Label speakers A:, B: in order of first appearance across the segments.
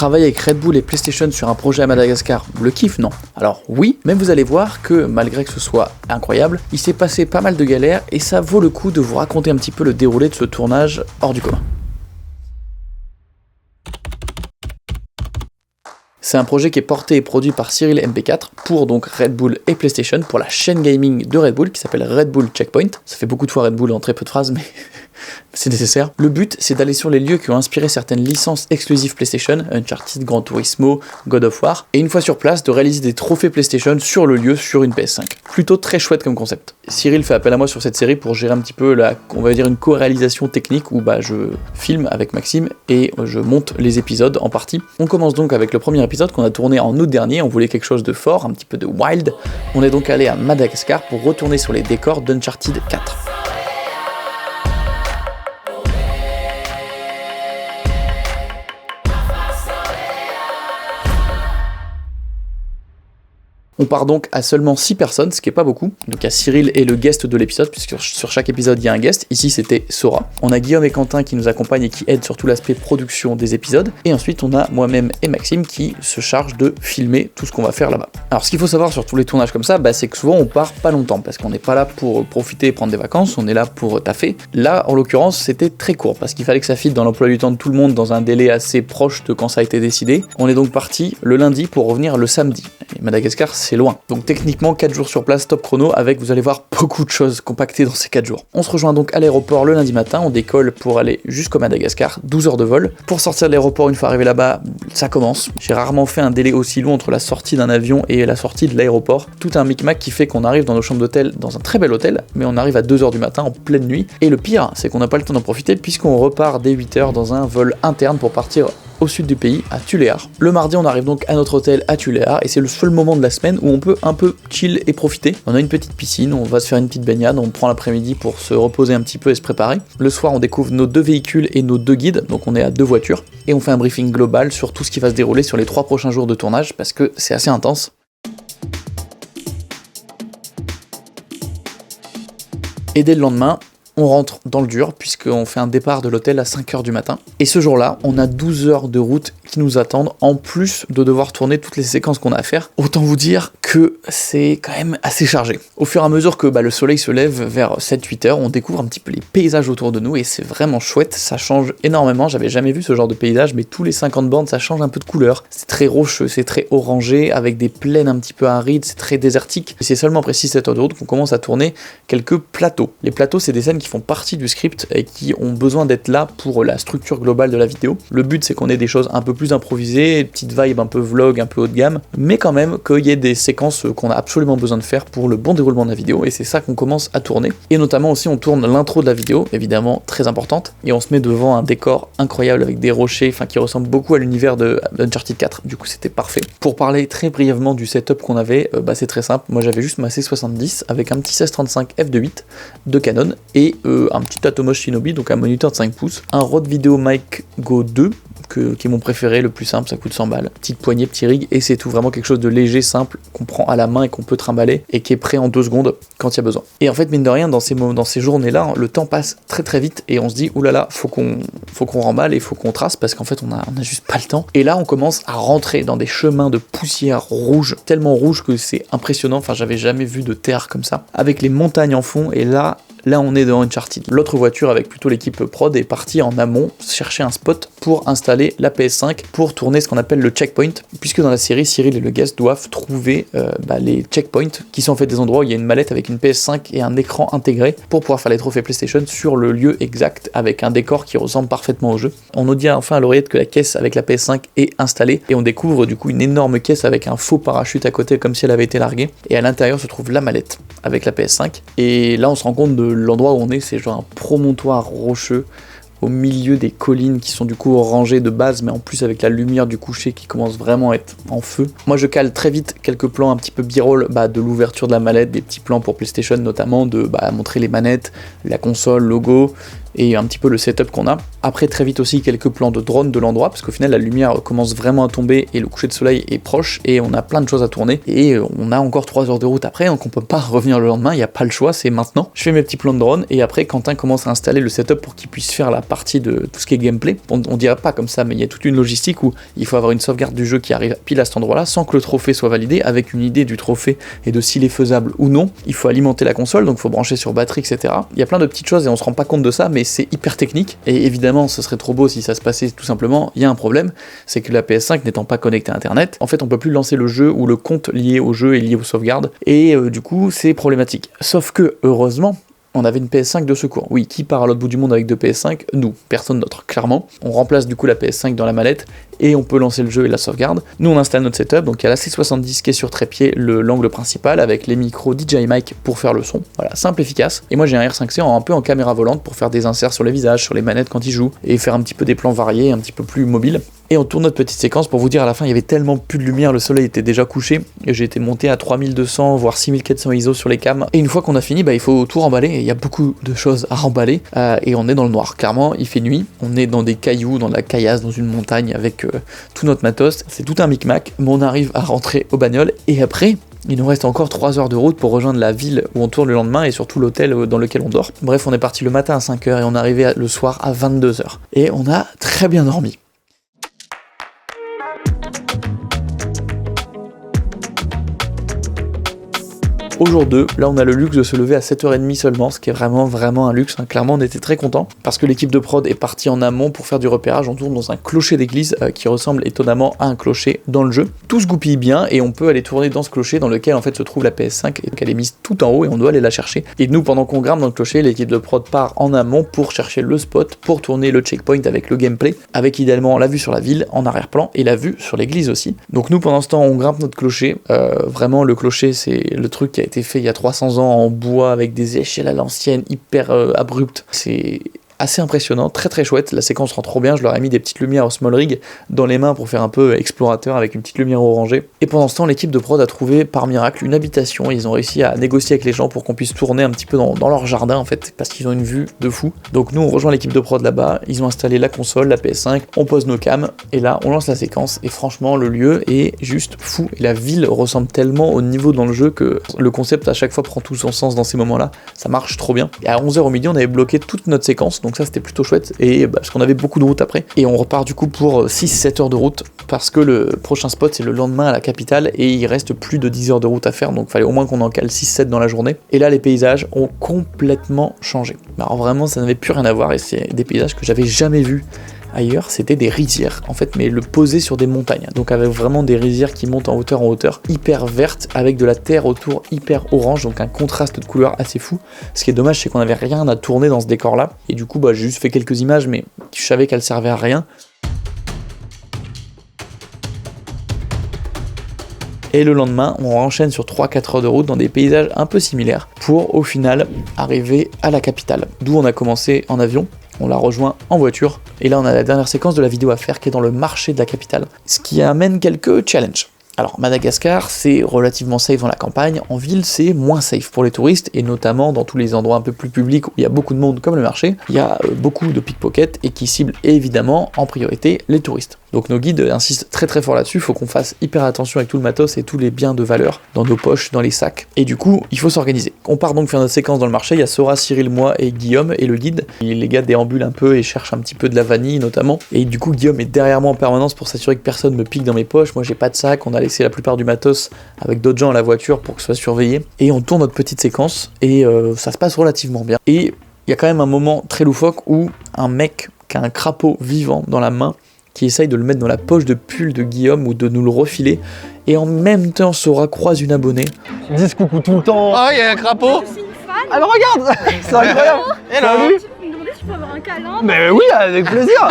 A: Travailler avec Red Bull et PlayStation sur un projet à Madagascar, le kiff, non? Alors oui, mais vous allez voir que malgré que ce soit incroyable, il s'est passé pas mal de galères et ça vaut le coup de vous raconter un petit peu le déroulé de ce tournage hors du commun. C'est un projet qui est porté et produit par Cyril MP4 pour donc Red Bull et PlayStation, pour la chaîne gaming de Red Bull qui s'appelle Red Bull Checkpoint. Ça fait beaucoup de fois Red Bull en très peu de phrases, mais c'est nécessaire. Le but, c'est d'aller sur les lieux qui ont inspiré certaines licences exclusives PlayStation, Uncharted, Gran Turismo, God of War, et une fois sur place, de réaliser des trophées PlayStation sur le lieu, sur une PS5. Plutôt très chouette comme concept. Cyril fait appel à moi sur cette série pour gérer un petit peu on va dire une co-réalisation technique où je filme avec Maxime et je monte les épisodes en partie. On commence donc avec le premier épisode qu'on a tourné en août dernier. On voulait quelque chose de fort, un petit peu de wild. On est donc allé à Madagascar pour retourner sur les décors d'Uncharted 4. On part donc à seulement 6 personnes, ce qui est pas beaucoup. Donc il y a Cyril et le guest de l'épisode, puisque sur chaque épisode il y a un guest. Ici c'était Sora. On a Guillaume et Quentin qui nous accompagnent et qui aident sur tout l'aspect production des épisodes. Et ensuite on a moi-même et Maxime qui se chargent de filmer tout ce qu'on va faire là-bas. Alors ce qu'il faut savoir sur tous les tournages comme ça, c'est que souvent on part pas longtemps, parce qu'on n'est pas là pour profiter et prendre des vacances, on est là pour taffer. Là en l'occurrence c'était très court, parce qu'il fallait que ça fitte dans l'emploi du temps de tout le monde dans un délai assez proche de quand ça a été décidé. On est donc parti le lundi pour revenir le samedi. Et Madagascar c'est loin. Donc techniquement 4 jours sur place, top chrono, avec, vous allez voir, beaucoup de choses compactées dans ces 4 jours. On se rejoint donc à l'aéroport le lundi matin, on décolle pour aller jusqu'au Madagascar, 12 heures de vol. Pour sortir de l'aéroport, une fois arrivé là-bas, ça commence. J'ai rarement fait un délai aussi long entre la sortie d'un avion et la sortie de l'aéroport. Tout un micmac qui fait qu'on arrive dans nos chambres d'hôtel, dans un très bel hôtel, mais on arrive à 2 heures du matin en pleine nuit. Et le pire, c'est qu'on n'a pas le temps d'en profiter puisqu'on repart dès 8 heures dans un vol interne pour partir au sud du pays, à Tuléar. Le mardi, on arrive donc à notre hôtel à Tuléar, et c'est le seul moment de la semaine où on peut un peu chill et profiter. On a une petite piscine, on va se faire une petite baignade, on prend l'après-midi pour se reposer un petit peu et se préparer. Le soir, on découvre nos 2 véhicules et nos 2 guides, donc on est à 2 voitures, et on fait un briefing global sur tout ce qui va se dérouler sur les 3 prochains jours de tournage, parce que c'est assez intense. Et dès le lendemain, on rentre dans le dur, puisqu'on fait un départ de l'hôtel à 5h du matin. Et ce jour-là, on a 12 heures de route qui nous attendent, en plus de devoir tourner toutes les séquences qu'on a à faire. Autant vous dire que c'est quand même assez chargé. Au fur et à mesure que le soleil se lève vers 7-8 heures, on découvre un petit peu les paysages autour de nous, et c'est vraiment chouette, ça change énormément. J'avais jamais vu ce genre de paysage, mais tous les 50 bornes, ça change un peu de couleur. C'est très rocheux, c'est très orangé, avec des plaines un petit peu arides, c'est très désertique. Et c'est seulement après 6-7 heures de route qu'on commence à tourner quelques plateaux. Les plateaux, c'est des scènes qui font partie du script et qui ont besoin d'être là pour la structure globale de la vidéo. Le but, c'est qu'on ait des choses un peu plus improvisées, une petite vibe un peu vlog, un peu haut de gamme, mais quand même qu'il y ait des séquences qu'on a absolument besoin de faire pour le bon déroulement de la vidéo, et c'est ça qu'on commence à tourner. Et notamment aussi, on tourne l'intro de la vidéo, évidemment très importante, et on se met devant un décor incroyable avec des rochers, qui ressemble beaucoup à l'univers de Uncharted 4. Du coup, c'était parfait. Pour parler très brièvement du setup qu'on avait, c'est très simple. Moi, j'avais juste ma C70 avec un petit 1635 f2.8 de Canon et un petit Atomos Shinobi, donc un moniteur de 5 pouces, un Rode Video Mic Go 2, qui est mon préféré, le plus simple, ça coûte 100 balles, petite poignée, petit rig, et c'est tout, vraiment quelque chose de léger, simple, qu'on prend à la main et qu'on peut trimballer, et qui est prêt en 2 secondes quand il y a besoin. Et en fait, mine de rien, dans ces journées-là, le temps passe très très vite, et on se dit, oulala, faut qu'on remballe, et faut qu'on trace, parce qu'en fait, on a juste pas le temps. Et là, on commence à rentrer dans des chemins de poussière rouge, tellement rouge que c'est impressionnant, j'avais jamais vu de terre comme ça, avec les montagnes en fond, et là, on est dans Uncharted. L'autre voiture, avec plutôt l'équipe prod, est partie en amont chercher un spot pour installer la PS5 pour tourner ce qu'on appelle le checkpoint, puisque dans la série, Cyril et le guest doivent trouver les checkpoints, qui sont en fait des endroits où il y a une mallette avec une PS5 et un écran intégré pour pouvoir faire les trophées PlayStation sur le lieu exact, avec un décor qui ressemble parfaitement au jeu. On nous dit enfin à l'oreillette que la caisse avec la PS5 est installée, et on découvre du coup une énorme caisse avec un faux parachute à côté comme si elle avait été larguée, et à l'intérieur se trouve la mallette avec la PS5, et là on se rend compte de l'endroit où on est, c'est genre un promontoire rocheux au milieu des collines qui sont du coup rangées de base, mais en plus avec la lumière du coucher qui commence vraiment à être en feu. Moi je cale très vite quelques plans un petit peu b-roll de l'ouverture de la mallette, des petits plans pour PlayStation notamment, de montrer les manettes, la console, logo, et un petit peu le setup qu'on a. Après très vite aussi quelques plans de drone de l'endroit, parce qu'au final la lumière commence vraiment à tomber et le coucher de soleil est proche, et on a plein de choses à tourner, et on a encore 3 heures de route après, donc on peut pas revenir le lendemain, il n'y a pas le choix, c'est maintenant. Je fais mes petits plans de drone, et après Quentin commence à installer le setup pour qu'il puisse faire la partie de tout ce qui est gameplay. On dirait pas comme ça, mais il y a toute une logistique où il faut avoir une sauvegarde du jeu qui arrive pile à cet endroit-là, sans que le trophée soit validé, avec une idée du trophée et de s'il est faisable ou non. Il faut alimenter la console, donc il faut brancher sur batterie, etc. Il y a plein de petites choses et on se rend pas compte de ça, mais c'est hyper technique. Et évidemment, ce serait trop beau si ça se passait tout simplement. Il y a un problème, c'est que la PS5 n'étant pas connectée à Internet, en fait on peut plus lancer le jeu ou le compte lié au jeu et lié aux sauvegardes, et du coup c'est problématique. Sauf que, heureusement, on avait une PS5 de secours. Oui, qui part à l'autre bout du monde avec 2 PS5 ? Nous, personne d'autre, clairement. On remplace du coup la PS5 dans la mallette et on peut lancer le jeu et la sauvegarde. Nous, on installe notre setup, donc il y a la C70 qui est sur trépied, l'angle principal, avec les micros DJI Mic pour faire le son. Voilà, simple, efficace. Et moi, j'ai un R5C un peu en caméra volante pour faire des inserts sur les visages, sur les manettes quand ils jouent, et faire un petit peu des plans variés, un petit peu plus mobiles. Et on tourne notre petite séquence pour vous dire à la fin, il y avait tellement plus de lumière, le soleil était déjà couché, et j'ai été monté à 3200 voire 6400 ISO sur les cams. Et une fois qu'on a fini, il faut tout remballer, et il y a beaucoup de choses à remballer, et on est dans le noir. Clairement, il fait nuit, on est dans des cailloux, dans de la caillasse, dans une montagne avec tout notre matos, c'est tout un micmac, mais on arrive à rentrer aux bagnoles, et après, il nous reste encore 3 heures de route pour rejoindre la ville où on tourne le lendemain et surtout l'hôtel dans lequel on dort. Bref, on est parti le matin à 5h et on est arrivé le soir à 22h. Et on a très bien dormi. Au jour 2, là on a le luxe de se lever à 7h30 seulement, ce qui est vraiment un luxe, hein. Clairement on était très contents, parce que l'équipe de prod est partie en amont pour faire du repérage. On tourne dans un clocher d'église qui ressemble étonnamment à un clocher dans le jeu. Tout se goupille bien et on peut aller tourner dans ce clocher dans lequel en fait se trouve la PS5 et qu'elle est mise tout en haut et on doit aller la chercher. Et nous, pendant qu'on grimpe dans le clocher, l'équipe de prod part en amont pour chercher le spot, pour tourner le checkpoint avec le gameplay, avec idéalement la vue sur la ville en arrière-plan et la vue sur l'église aussi. Donc nous pendant ce temps on grimpe notre clocher, vraiment le clocher c'est le truc qui a été fait il y a 300 ans en bois avec des échelles à l'ancienne hyper abruptes. C'est assez impressionnant, très chouette, la séquence rend trop bien, je leur ai mis des petites lumières au small rig dans les mains pour faire un peu explorateur avec une petite lumière orangée. Et pendant ce temps, l'équipe de prod a trouvé par miracle une habitation, ils ont réussi à négocier avec les gens pour qu'on puisse tourner un petit peu dans leur jardin en fait, parce qu'ils ont une vue de fou. Donc nous on rejoint l'équipe de prod là-bas, ils ont installé la console, la PS5, on pose nos cams, et là on lance la séquence, et franchement le lieu est juste fou, et la ville ressemble tellement au niveau dans le jeu que le concept à chaque fois prend tout son sens dans ces moments-là, ça marche trop bien. Et à 11h au midi on avait bloqué toute notre séquence, donc ça c'était plutôt chouette, et parce qu'on avait beaucoup de route après, et on repart du coup pour 6-7 heures de route, parce que le prochain spot c'est le lendemain à la capitale, et il reste plus de 10 heures de route à faire, donc il fallait au moins qu'on en cale 6-7 dans la journée. Et là les paysages ont complètement changé. Alors vraiment ça n'avait plus rien à voir, et c'est des paysages que j'avais jamais vus ailleurs, c'était des rizières en fait, mais le posé sur des montagnes, donc avec vraiment des rizières qui montent en hauteur, hyper vertes, avec de la terre autour hyper orange, donc un contraste de couleurs assez fou. Ce qui est dommage c'est qu'on avait rien à tourner dans ce décor là, et du coup j'ai juste fait quelques images, mais je savais qu'elles servaient à rien. Et le lendemain, on enchaîne sur 3-4 heures de route dans des paysages un peu similaires, pour au final arriver à la capitale, d'où on a commencé en avion. On la rejoint en voiture, et là on a la dernière séquence de la vidéo à faire qui est dans le marché de la capitale, ce qui amène quelques challenges. Alors Madagascar c'est relativement safe dans la campagne, en ville c'est moins safe pour les touristes, et notamment dans tous les endroits un peu plus publics où il y a beaucoup de monde comme le marché, il y a beaucoup de pickpockets et qui ciblent évidemment en priorité les touristes. Donc nos guides insistent très fort là-dessus, il faut qu'on fasse hyper attention avec tout le matos et tous les biens de valeur dans nos poches, dans les sacs, et du coup il faut s'organiser. On part donc faire notre séquence dans le marché, il y a Sora, Cyril, moi et Guillaume et le guide, et les gars déambulent un peu et cherchent un petit peu de la vanille notamment, et du coup Guillaume est derrière moi en permanence pour s'assurer que personne me pique dans mes poches. Moi j'ai pas de sac, on a laissé la plupart du matos avec d'autres gens à la voiture pour que ce soit surveillé, et on tourne notre petite séquence, et ça se passe relativement bien. Et il y a quand même un moment très loufoque où un mec qui a un crapaud vivant dans la main, qui essaye de le mettre dans la poche de pull de Guillaume ou de nous le refiler, et en même temps Sora croise une abonnée.
B: Ils me disent coucou tout le temps.
C: Oh, il y a un crapaud.
B: Ah mais regarde. C'est incroyable.
C: Hello.
D: Je me demandais si je peux avoir un câlin.
B: Mais oui, avec plaisir.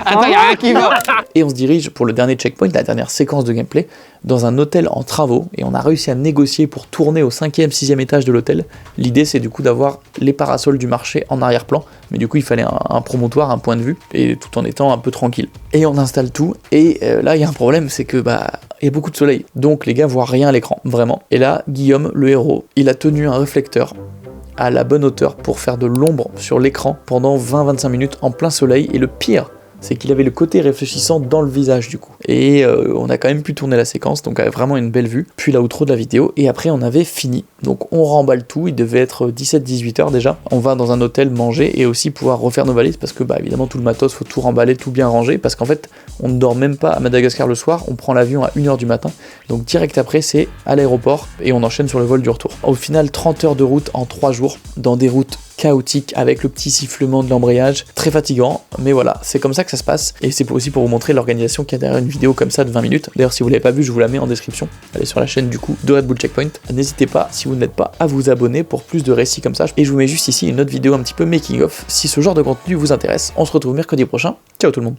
C: Attends, il y a un qui va.
A: Et on se dirige pour le dernier checkpoint, la dernière séquence de gameplay, dans un hôtel en travaux, et on a réussi à négocier pour tourner au 5e, 6e étage de l'hôtel. L'idée c'est du coup d'avoir les parasols du marché en arrière-plan, mais du coup il fallait un promontoire, un point de vue, et tout en étant un peu tranquille. Et on installe tout, et là il y a un problème, c'est que il y a beaucoup de soleil, donc les gars voient rien à l'écran, vraiment. Et là, Guillaume, le héros, il a tenu un réflecteur à la bonne hauteur pour faire de l'ombre sur l'écran pendant 20-25 minutes en plein soleil. Et le pire, c'est qu'il avait le côté réfléchissant dans le visage du coup. Et on a quand même pu tourner la séquence, donc vraiment une belle vue. Puis l'outro de la vidéo, et après on avait fini. Donc on remballe tout, il devait être 17-18 heures déjà. On va dans un hôtel manger et aussi pouvoir refaire nos valises parce que bah évidemment tout le matos, faut tout remballer, tout bien ranger. Parce qu'en fait, on ne dort même pas à Madagascar le soir, on prend l'avion à 1h du matin. Donc direct après, c'est à l'aéroport et on enchaîne sur le vol du retour. Au final, 30 heures de route en 3 jours, dans des routes chaotique avec le petit sifflement de l'embrayage, très fatigant, mais voilà, c'est comme ça que ça se passe, et c'est aussi pour vous montrer l'organisation qu'il y a derrière une vidéo comme ça de 20 minutes. D'ailleurs, si vous l'avez pas vu, je vous la mets en description, allez sur la chaîne du coup de Red Bull Checkpoint. N'hésitez pas, si vous n'êtes pas, à vous abonner pour plus de récits comme ça, et je vous mets juste ici une autre vidéo un petit peu making of, si ce genre de contenu vous intéresse. On se retrouve mercredi prochain, ciao tout le monde.